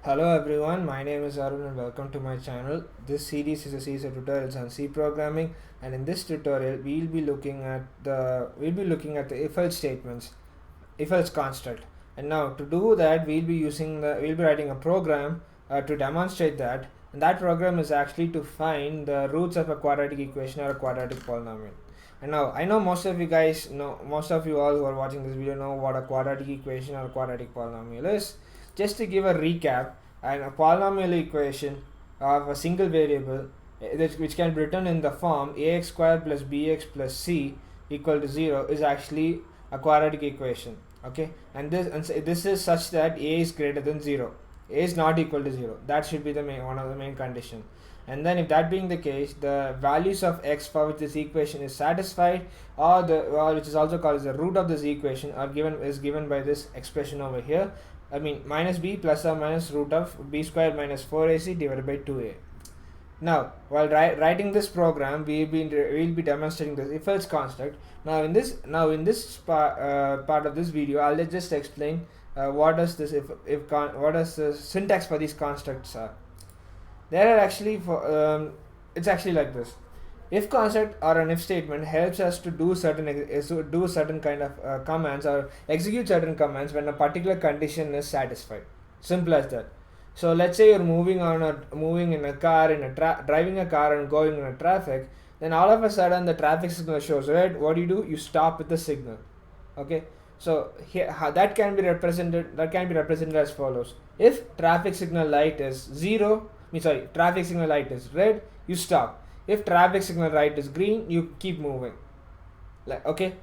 Hello everyone, my name is Arun and welcome to my channel. This series is a series of tutorials on C programming, and in this tutorial we'll be looking at the if-else statements, if-else construct. And now to do that we'll be writing a program to demonstrate that, and that program is actually to find the roots of a quadratic equation or a quadratic polynomial. And now I know most of you all who are watching this video know what a quadratic equation or a quadratic polynomial is. Just to give a recap, a polynomial equation of a single variable which can be written in the form ax squared plus bx plus c equal to 0 is actually a quadratic equation. Okay, and this is such that a is greater than 0, a is not equal to 0. That should be the one of the main condition. And then if that being the case, the values of x for which this equation is satisfied, or which is also called as the root of this equation, is given by this expression over here. I mean minus b plus or minus root of b squared minus 4ac divided by 2a. Now, while writing this program, we'll be demonstrating this if-else construct. Now, in this part of this video, I'll just explain what does the syntax for these constructs are. There are actually it's actually like this. If construct or an if statement helps us to do certain kind of commands or execute certain commands when a particular condition is satisfied. Simple as that. So let's say you're moving in a car, driving a car and going in a traffic. Then all of a sudden the traffic signal shows red. What do? You stop with the signal. Okay. So here that can be represented as follows. If traffic signal light is traffic signal light is red, you stop. If traffic signal light is green, you keep moving. Okay,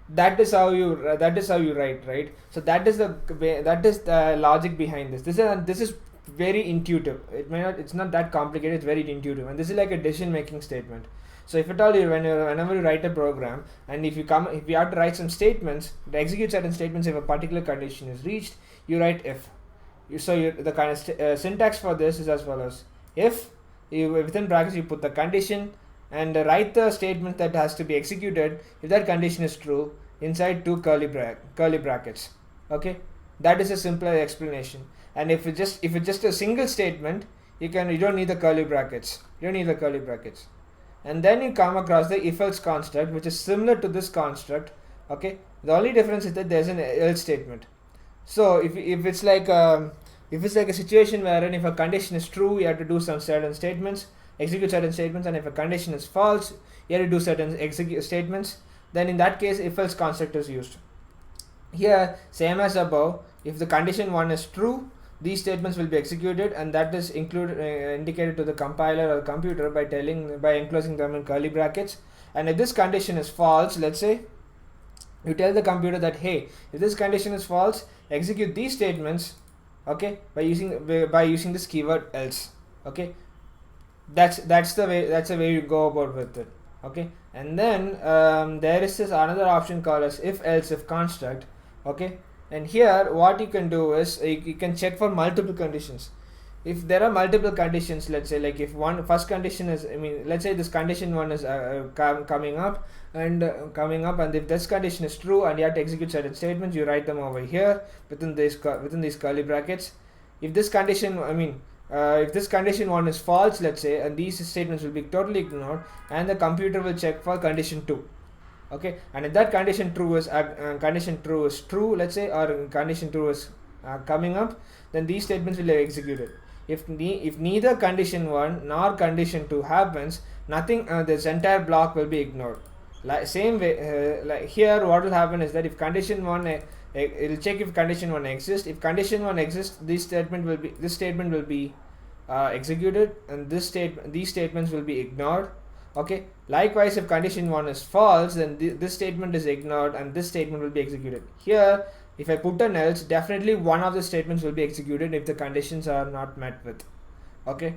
that is how you write, right? So that is the logic behind this. This is very intuitive. It's not that complicated. It's very intuitive, and this is like a decision making statement. So if at all whenever you write a program, and if you have to write some statements to execute certain statements, if a particular condition is reached, you write if. The kind of syntax for this is as follows: if within brackets you put the condition and write the statement that has to be executed if that condition is true inside two curly brackets. Okay, that is a simpler explanation. And if it's just a single statement, you don't need the curly brackets. And then you come across the if-else construct, which is similar to this construct. Okay, the only difference is that there's an else statement. So if it's like a situation wherein if a condition is true, you have to do some certain statements, execute certain statements, and if a condition is false, you have to do certain execute statements. Then in that case, if-else construct is used. Here, same as above, if the condition 1 is true, these statements will be executed, and that is indicated to the compiler or computer by enclosing them in curly brackets. And if this condition is false, let's say you tell the computer that, hey, if this condition is false, execute these statements, okay, by using this keyword else. Okay, that's the way you go about with it. Okay, and then there is this another option called as if construct. Okay, and here what you can do is you can check for multiple conditions. If there are multiple conditions, let's say like if first condition is, let's say this condition 1 is coming up, and if this condition is true and you have to execute certain statements, you write them over here within these curly brackets. If this condition, if this condition 1 is false, let's say, and these statements will be totally ignored, and the computer will check for condition 2. Okay, and if that condition true is true, let's say, or condition 2 is coming up, then these statements will be executed. If neither condition 1 nor condition 2 happens, nothing, this entire block will be ignored. Same way, like here, what will happen is that if condition 1, it will check if condition 1 exists. If condition 1 exists, this statement will be executed, and these statements will be ignored. Okay. Likewise, if condition 1 is false, then this statement is ignored, and this statement will be executed. Here, if I put an else, definitely one of the statements will be executed if the conditions are not met with. Okay.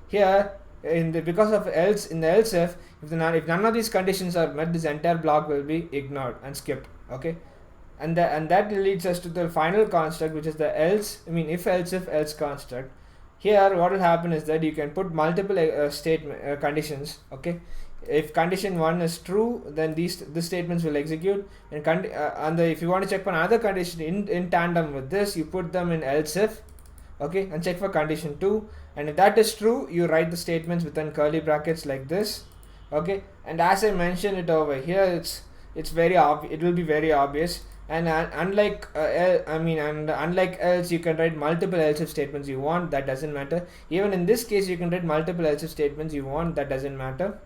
Here, because of else, in the else if none of these conditions are met, this entire block will be ignored and skipped. Okay, and that leads us to the final construct, which is the if-else construct. Here what will happen is that you can put multiple conditions. Okay, if condition 1 is true, then these statements will execute, and if you want to check for another condition in tandem with this, you put them in else if, okay, and check for condition 2, and if that is true, you write the statements within curly brackets like this, okay. And as I mentioned it over here, it's very it will be very obvious. And unlike unlike else, you can write multiple else if statements you want, that doesn't matter. Even in this case, you can write multiple else if statements you want, that doesn't matter.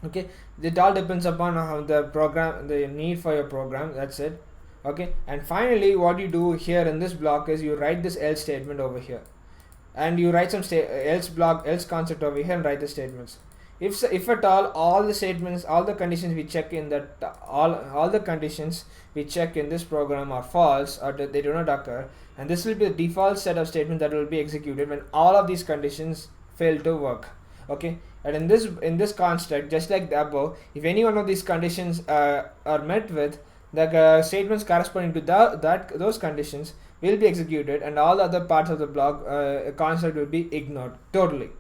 Okay, it all depends upon how the need for your program, that's it. Okay, and finally what you do here in this block is you write this else statement over here, and you write some else concept over here and write the statements. If at all the statements, all the conditions we check in that all the conditions we check in this program are false, or they do not occur, and this will be the default set of statements that will be executed when all of these conditions fail to work. Okay, and in this construct, just like the above, if any one of these conditions are met with, the statements corresponding to those conditions will be executed, and all the other parts of the block construct will be ignored totally.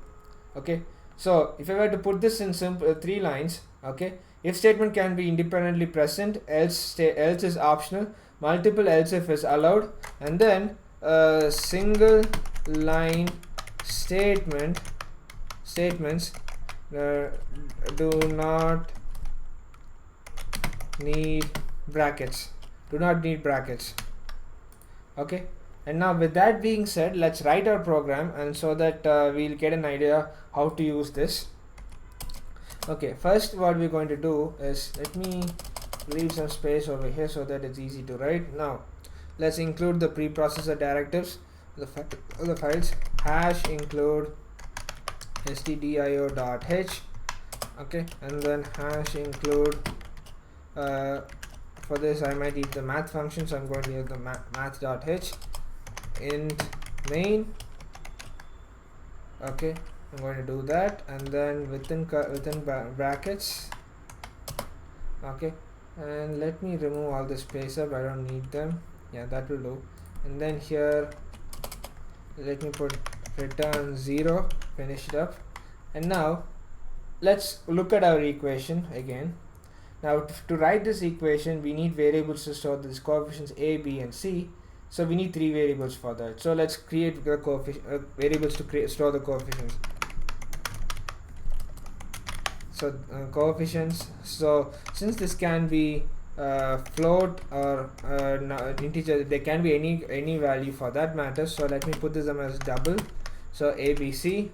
Okay, so if I were to put this in simple 3 lines, okay, if statement can be independently present, else is optional, multiple else if is allowed, and then single line statements do not need brackets. Okay, and now with that being said, let's write our program, and so that we'll get an idea how to use this. Okay, first what we're going to do is, let me leave some space over here so that it's easy to write. Now let's include the preprocessor directives, the files #include stdio.h, okay, and then #include for this I might use the math function, so I'm going to use the math.h int main. Okay, I'm going to do that, and then within brackets, okay, and let me remove all the space up, I don't need them, yeah, that will do. And then here let me put return 0, finish it up. And now let's look at our equation again. Now to write this equation, we need variables to store these coefficients a, b, and c. So we need 3 variables for that. So let's create the variables to store the coefficients. So coefficients. So since this can be float or integer, there can be any value for that matter. So let me put this as double. So ABC,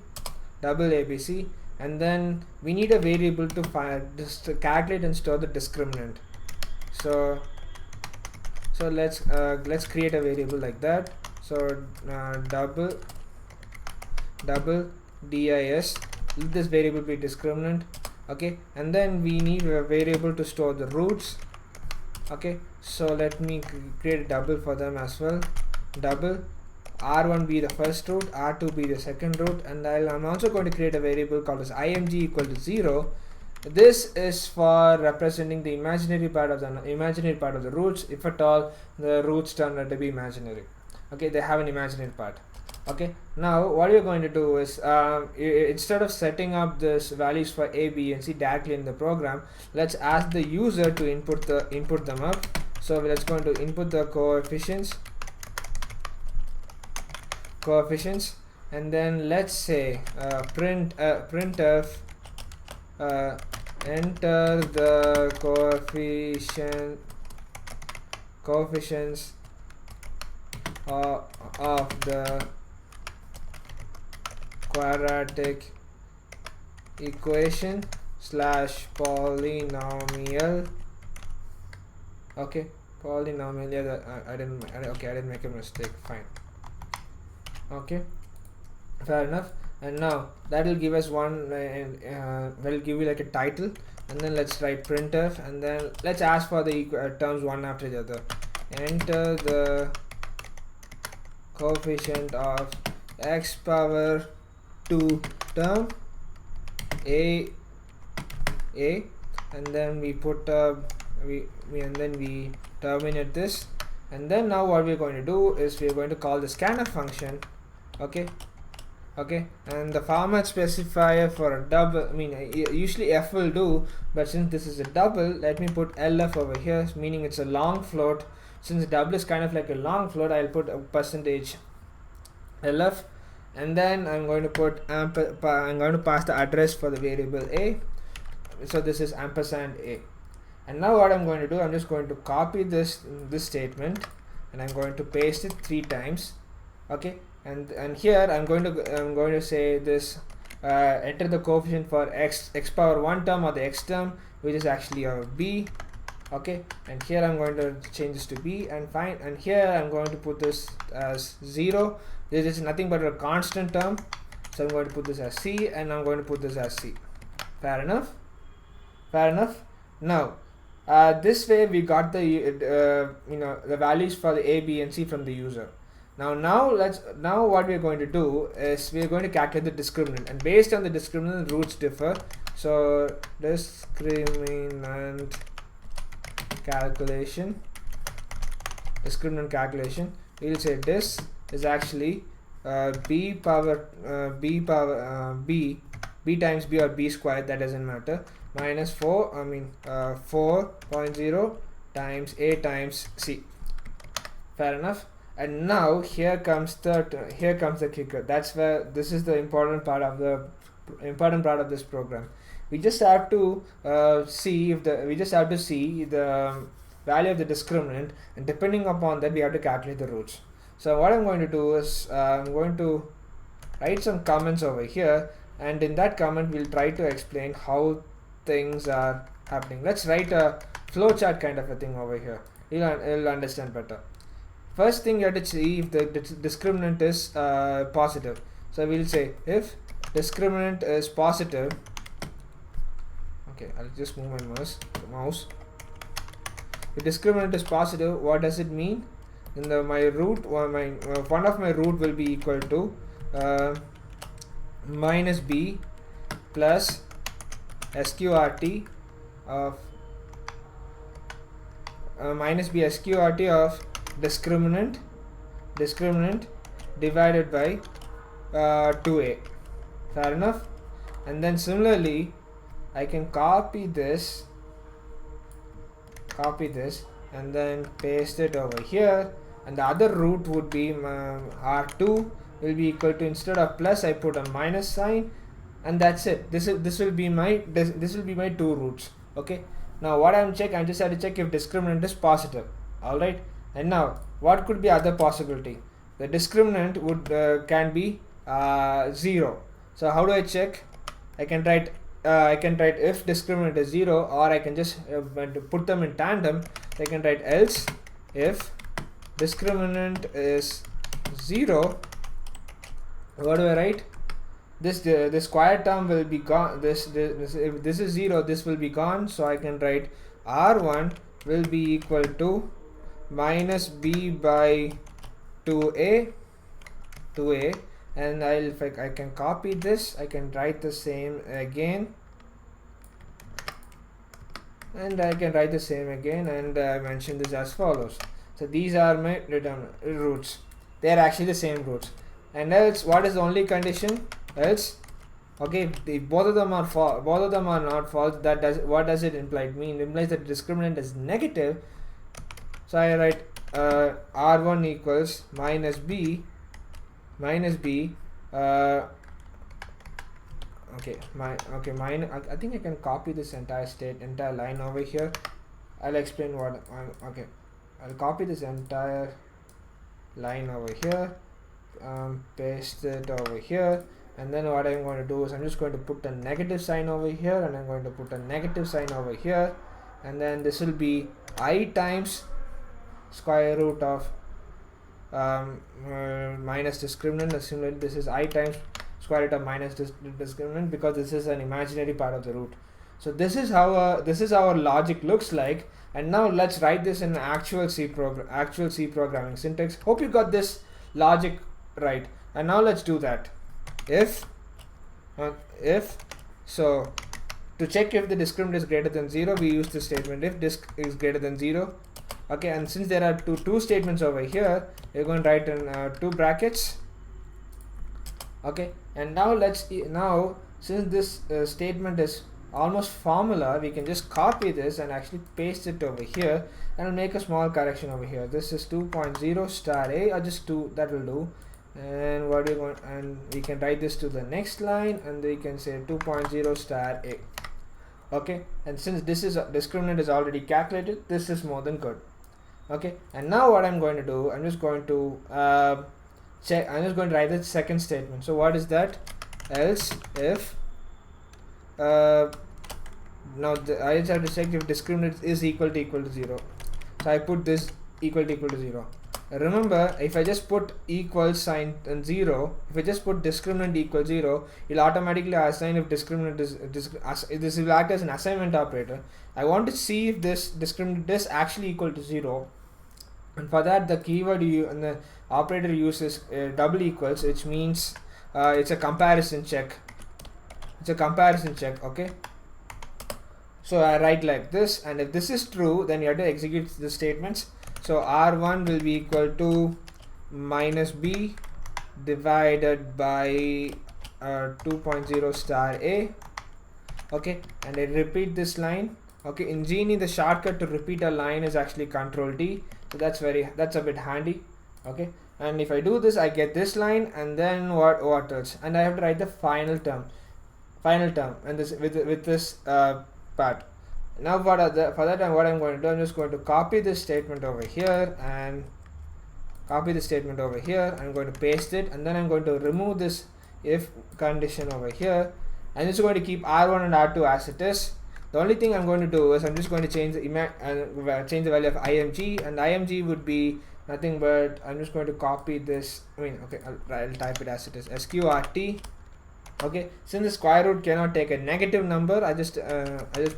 double ABC, and then we need a variable to calculate and store the discriminant. So let's create a variable like that. So double dis, let this variable be discriminant. Okay, and then we need a variable to store the roots. Okay, so let me create a double for them as well. Double r1 be the first root, r2 be the second root, and I'm also going to create a variable called as img equal to 0. This is for representing the imaginary part of the roots, if at all the roots turn out to be imaginary. Okay, they have an imaginary part. Okay, now what we're going to do is instead of setting up this values for a, b, and c directly in the program, let's ask the user to input them up. So let's going to input the coefficients, and then let's say printf enter the coefficients of the quadratic equation / polynomial. Okay, polynomial, yeah, I didn't make a mistake, fine. Okay, fair enough. And now that will give us one will give you like a title, and then let's write printf, and then let's ask for the terms one after the other. Enter the coefficient of x power 2 term a, and then we put and then we terminate this. And then now what we're going to do is we're going to call the scanf function. Okay, Okay, and the format specifier for a double, I mean usually f will do, but since this is a double, let me put lf over here, meaning it's a long float. Since double is kind of like a long float, I'll put a percentage lf, and then I'm going to put I'm going to pass the address for the variable a, so this is ampersand a. And now what I'm going to do, I'm just going to copy this statement, and I'm going to paste it 3 times. Okay, and here I'm going to say this, enter the coefficient for x power 1 term, or the x term, which is actually our b. Okay, and here I'm going to change this to b, and fine, and here I'm going to put this as 0. This is nothing but a constant term, so I'm going to put this as c, and I'm going to put this as c. Fair enough? Fair enough. Now this way we got the the values for the a, b, and c from the user. Now what we're going to do is we're going to calculate the discriminant, and based on the discriminant, roots differ. So discriminant calculation, we'll say this is actually b times b, or b squared, that doesn't matter, minus 4.0 times a times c. Fair enough. And now here comes the kicker. That's where this is the important part of this program. We just have to see the value of the discriminant, and depending upon that we have to calculate the roots. So what I'm going to do is I'm going to write some comments over here, and in that comment we'll try to explain how things are happening. Let's write a flowchart kind of a thing over here. You'll understand better. First thing you have to see if the discriminant is positive. So we'll say if discriminant is positive. Okay, I'll just move my mouse. If discriminant is positive, what does it mean? In my root, one of my root will be equal to minus b plus sqrt of discriminant divided by 2a. Fair enough. And then similarly I can copy this and then paste it over here, and the other root would be r2 will be equal to, instead of plus I put a minus sign, and that's it. This will be my 2 roots. Okay, now what I just have to check if discriminant is positive. Alright, and now what could be other possibility? The discriminant would can be 0. So how do I check? I can write if discriminant is 0, or I can just put them in tandem. I can write else if discriminant is 0. What do I write? The square term will be gone. If this is 0, this will be gone. So I can write r1 will be equal to minus b by 2a, and if I can copy this, I can write the same again, and I mention this as follows. So these are my roots. They are actually the same roots. And else, what is the only condition? Else, okay, if both of them are not false, what does it imply? It implies that discriminant is negative. So I write r1 equals minus b. I think I can copy this entire line over here. I'll explain what I'll copy this entire line over here, paste it over here, and then what I'm going to do is I'm just going to put a negative sign over here, and I'm going to put a negative sign over here, and then this will be I times square root of minus discriminant. Similarly, this is I times square root of minus discriminant, because this is an imaginary part of the root. So this is how our logic looks like. And now let's write this in actual C programming syntax. Hope you got this logic right. And now let's do that. If so, to check if the discriminant is greater than 0, we use this statement if disc is greater than 0. Okay, and since there are two statements over here, we're going to write in 2 brackets Okay, and now since this statement is almost formula, we can just copy this and actually paste it over here, and I'll make a small correction over here. This is 2.0 star a, or just 2, that will do. And what do you want, and we can write this to the next line, and we can say 2.0 star a. Okay, and since this is discriminant is already calculated, this is more than good. Okay, and now what I'm going to do, I'm just going to write the second statement. So what is that? Else if now I just have to check if discriminant is equal to 0. So I put this equal to 0. Remember, if I just put equal sign and 0, if I just put discriminant equals 0, it'll automatically assign if discriminant is this will act as an assignment operator. I want to see if this discriminant is actually equal to 0, and for that the keyword and the operator uses double equals, which means it's a comparison check. Okay, so I write like this, and if this is true, then you have to execute the statements. So R1 will be equal to minus b divided by 2.0 star a. Okay, and I repeat this line. Okay, in Genie the shortcut to repeat a line is actually Control D, so that's a bit handy. Okay, and if I do this, I get this line, and then what else? And I have to write the final term, and this with this part. Now for that what I'm going to do, I'm just going to copy this statement over here and I'm going to paste it, and then I'm going to remove this if condition over here, and it's going to keep R1 and R2 as it is. The only thing I'm going to do is I'm just going to change the value of img, and img would be nothing but, I'm just going to copy this. I'll type it as it is, sqrt. Okay, since the square root cannot take a negative number, I just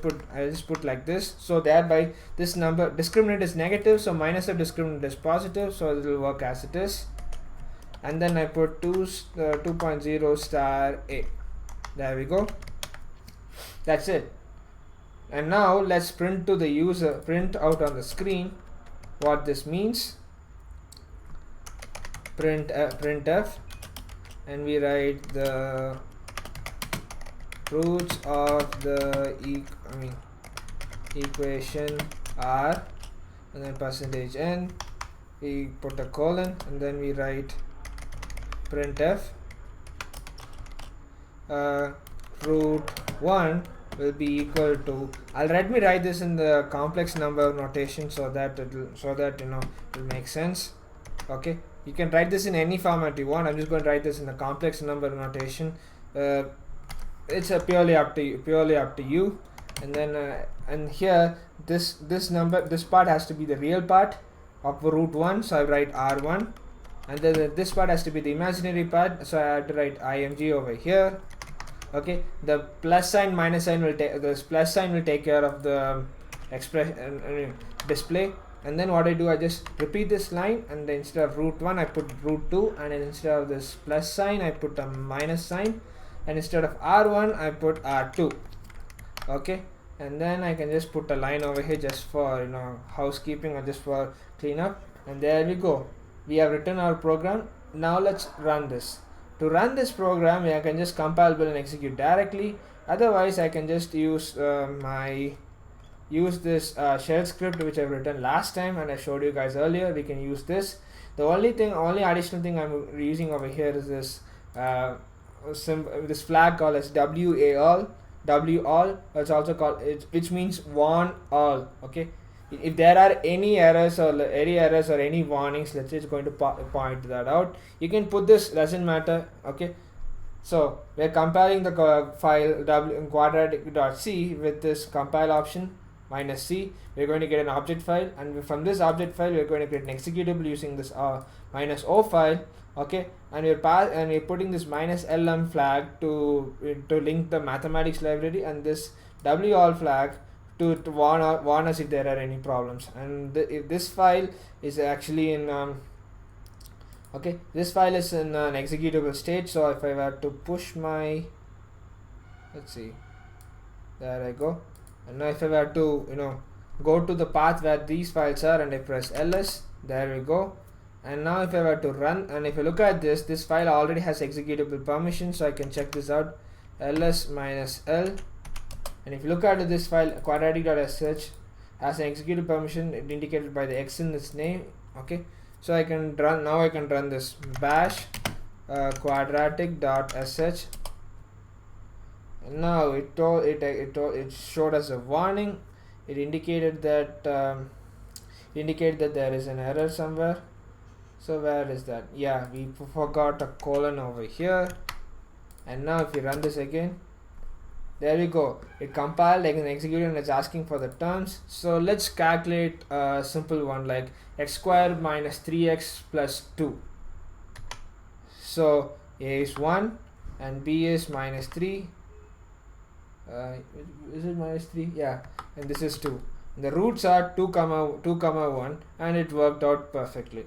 put like this, so thereby this number discriminant is negative, so minus of discriminant is positive, so it will work as it is. And then I put 2.0 star a. There we go. That's it. And now let's print to the user, print out on the screen what this means. Printf, and we write the roots of the equation are, and then %n, we put a colon, and then we write printf root 1 will be equal to, let me write this in the complex number notation so that it'll make sense. Okay, you can write this in any format you want. I'm just going to write this in the complex number notation. It's purely up to you. And then and here this part has to be the real part of root 1, so I write R1, and then this part has to be the imaginary part, so I have to write img over here. Okay, the plus sign minus sign will take care of the expression display. And then what I do, I just repeat this line, and then instead of root 1 I put root 2, and then instead of this plus sign I put a minus sign, and instead of R1 I put R2. Okay, and then I can just put a line over here just for housekeeping, or just for cleanup, and there we go. We have written our program. Now let's run this. To run this program, I can just compile, build, and execute directly. Otherwise, I can just use this shell script which I've written last time and I showed you guys earlier. We can use this. The only additional thing I'm using over here is this this flag called as WAL. It's also called which means warn all. Okay, if there are any errors or any warnings, let's say, it's going to point that out. You can put this, doesn't matter. Okay, so we're compiling the file quadratic.c with this compile option -c. We're going to get an object file, and from this object file we're going to create an executable using this -o file. Okay, and we're putting this -lm flag to link the mathematics library, and this WAL flag to warn us if there are any problems. And if this file is actually in this file is in an executable state. So if I were to push my, let's see, there I go. And now if I were to go to the path where these files are, and I press ls, there we go, And now if I were to run, and if you look at this file already has executable permission, so I can check this out, ls -l, and if you look at this file, quadratic.sh has an executable permission indicated by the x in its name. Okay, so I can run, now I can run this bash quadratic.sh, and now it showed us a warning. It indicated that there is an error somewhere. So where is that? Yeah, we forgot a colon over here. And now if we run this again, there we go, it compiled and executed, and it's asking for the terms. So let's calculate a simple one like x squared minus 3x plus 2. So a is 1 and b is minus 3. Is it minus 3? Yeah, and this is 2. The roots are 2 comma 1, and it worked out perfectly.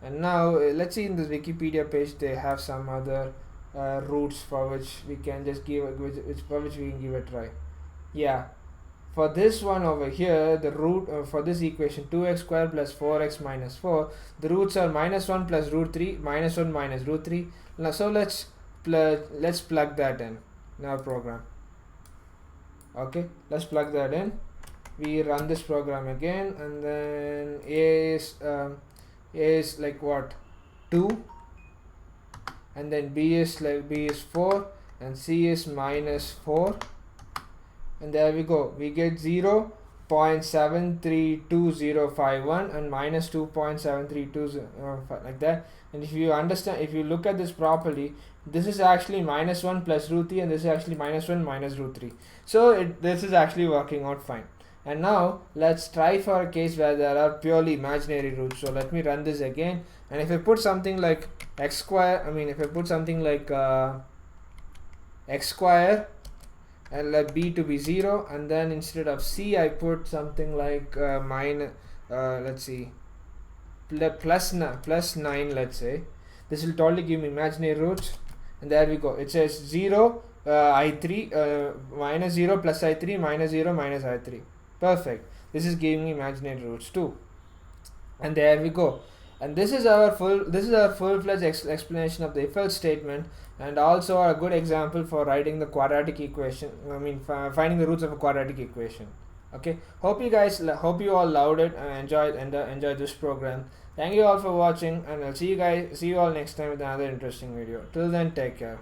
And now let's see, in this Wikipedia page they have some other roots for which we can just give a try. Yeah, for this one over here, the root for this equation 2x squared plus 4x minus 4, the roots are minus 1 plus root 3, minus 1 minus root 3. Now so let's plug that in our program. Okay, let's plug that in. We run this program again, and then a is like what, 2, and then b is 4, and c is minus 4, and there we go, we get 0.732051 and minus 2.7320 like that. And if you look at this properly, this is actually minus 1 plus root 3, and this is actually minus 1 minus root 3. So this is actually working out fine. And now let's try for a case where there are purely imaginary roots. So let me run this again, and if I put something like x square, if I put something like x square and let b to be 0, and then instead of c I put something like let's see, plus 9, let's say, this will totally give me imaginary roots. And there we go, it says 0 i3 minus 0 plus i3 minus 0 minus i3. Perfect. This is giving me imaginary roots too. And there we go. And this is our full-fledged explanation of the if-else statement, and also a good example for writing the quadratic equation. Finding the roots of a quadratic equation. Okay. Hope you all loved it and enjoyed this program. Thank you all for watching, and I'll see you all next time with another interesting video. Till then, take care.